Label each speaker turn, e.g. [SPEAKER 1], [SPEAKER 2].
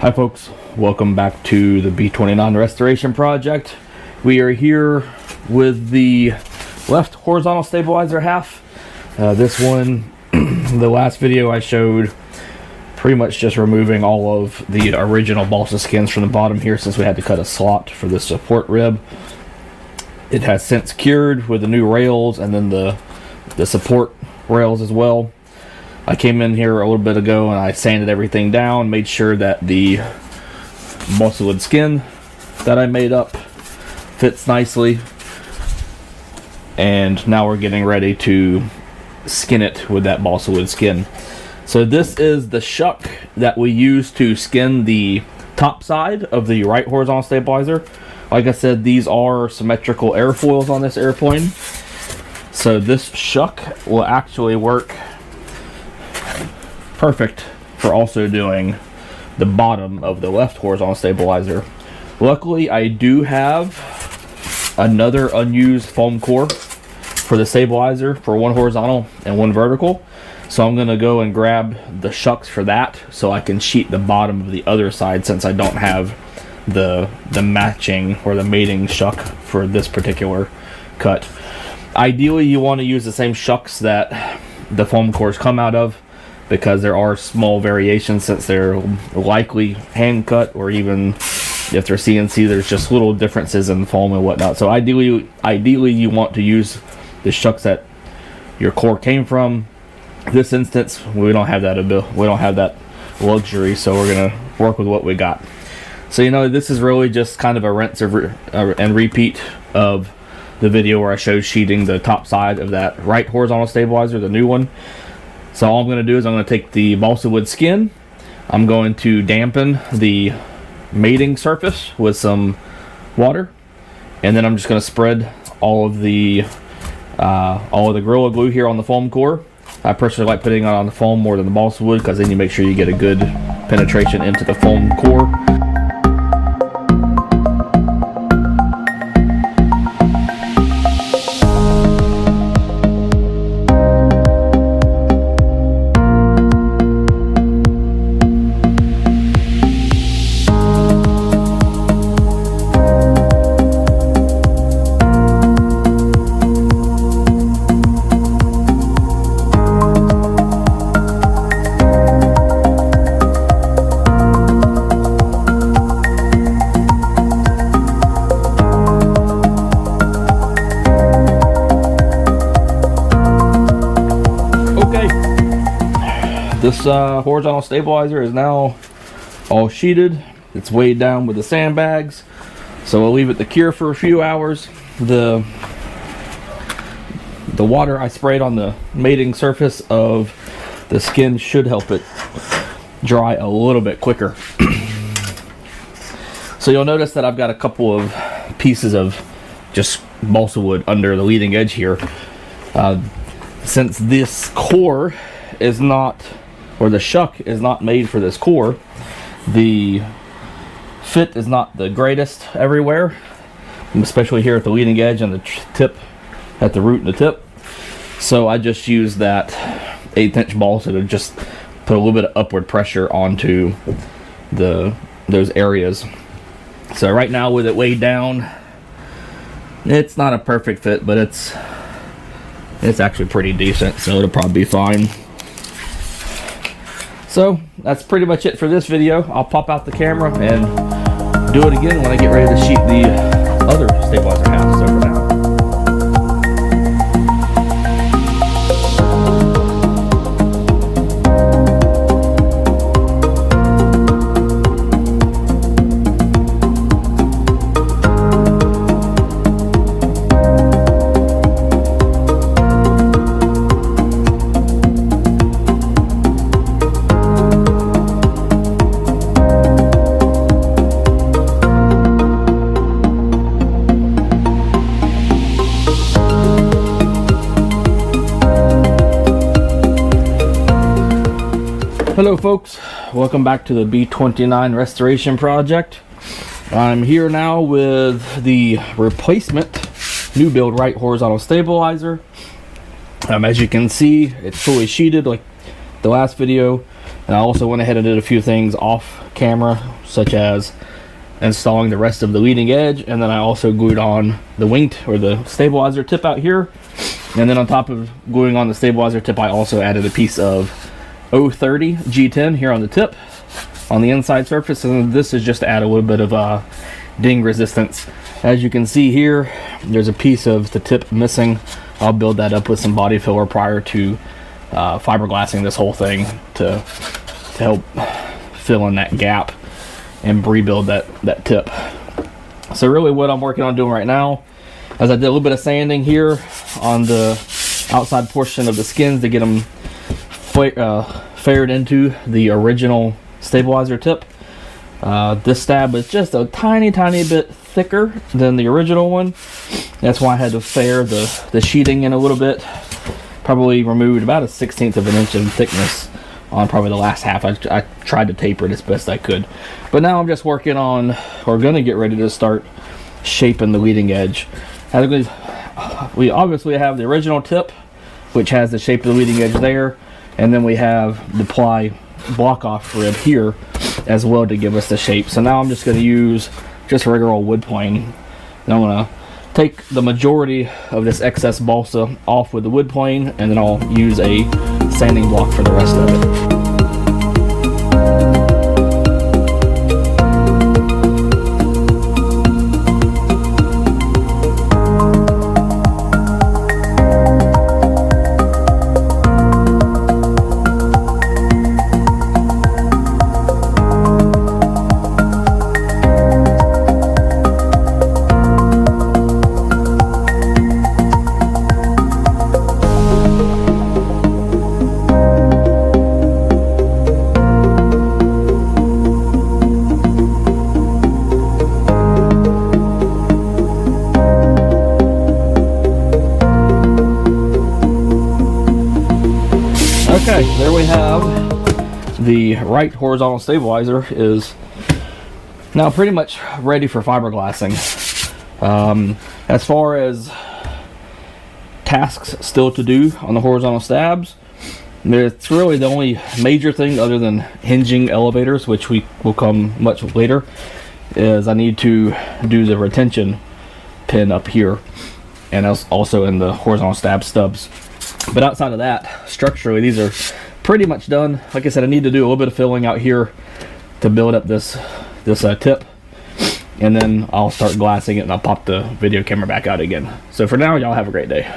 [SPEAKER 1] Hi folks, welcome back to the B29 restoration project. We are here with the left horizontal stabilizer half. This one, the last video I showed pretty much just removing all of the original balsa skins from the bottom here since we had to cut a slot for the support rib. It has since cured with the new rails and then the support rails as well. I came in here a little bit ago and I sanded everything down, made sure that the balsa wood skin that I made up fits nicely, and now we're getting ready to skin it with that balsa wood skin. So this is the shuck that we use to skin the top side of the right horizontal stabilizer. Like I said, these are symmetrical airfoils on this airplane, so this shuck will actually work perfect for also doing the bottom of the left horizontal stabilizer. Luckily, I do have another unused foam core for the stabilizer for one horizontal and one vertical, so I'm gonna go and grab the shucks for that so I can sheet the bottom of the other side since I don't have the matching or the mating shuck for this particular cut. Ideally, you want to use the same shucks that the foam cores come out of, because there are small variations since they're likely hand cut, or even if they're CNC, there's just little differences in foam and whatnot. So ideally you want to use the shucks that your core came from. This instance, we don't have that luxury, so we're gonna work with what we got. So this is really just kind of a rinse and repeat of the video where I showed sheeting the top side of that right horizontal stabilizer, the new one. So all I'm going to do is I'm going to take the balsa wood skin, I'm going to dampen the mating surface with some water, and then I'm just going to spread all of the Gorilla Glue here on the foam core. I personally like putting it on the foam more than the balsa wood, because then you make sure you get a good penetration into the foam core. This horizontal stabilizer is now all sheeted. It's weighed down with the sandbags, so we'll leave it to cure for a few hours. The water I sprayed on the mating surface of the skin should help it dry a little bit quicker. So you'll notice that I've got a couple of pieces of just balsa wood under the leading edge here. Since this core is not, or the shuck is not made for this core, the fit is not the greatest everywhere, especially here at the leading edge and the tip, at the root and the tip. So I just use that 1/8 inch balsa to just put a little bit of upward pressure onto those areas. So right now, with it weighed down, it's not a perfect fit, but it's actually pretty decent, so it'll probably be fine. So that's pretty much it for this video. I'll pop out the camera and do it again when I get ready to sheet the other stabilizer half. So for now. Hello folks, welcome back to the B29 restoration project. I'm here now with the replacement new build right horizontal stabilizer. As you can see, it's fully sheeted like the last video. And I also went ahead and did a few things off camera, such as installing the rest of the leading edge, and then I also glued on the wing or the stabilizer tip out here. And then on top of gluing on the stabilizer tip, I also added a piece of 030 G10 here on the tip on the inside surface, and this is just to add a little bit of ding resistance. As you can see here, there's a piece of the tip missing. I'll build that up with some body filler prior to fiberglassing this whole thing to help fill in that gap and rebuild that tip. So really what I'm working on doing right now is I did a little bit of sanding here on the outside portion of the skins to get them fared into the original stabilizer tip. This stab is just a tiny bit thicker than the original one. That's why I had to fare the sheeting in a little bit. Probably removed about 1/16 of an inch in thickness on probably the last half. I tried to taper it as best I could. But now I'm just working on, or gonna get ready to start shaping the leading edge. We obviously have the original tip, which has the shape of the leading edge there, and then we have the ply block off rib here as well to give us the shape. So now I'm just going to use just regular old wood plane, and I'm going to take the majority of this excess balsa off with the wood plane, and then I'll use a sanding block for the rest of it. Okay, there we have the right horizontal stabilizer is now pretty much ready for fiberglassing. As far as tasks still to do on the horizontal stabs, it's really the only major thing other than hinging elevators, which we will come much later, is I need to do the retention pin up here and also in the horizontal stab stubs. But outside of that, structurally, these are pretty much done. Like I said, I need to do a little bit of filling out here to build up this tip, and then I'll start glassing it and I'll pop the video camera back out again. So for now, y'all have a great day.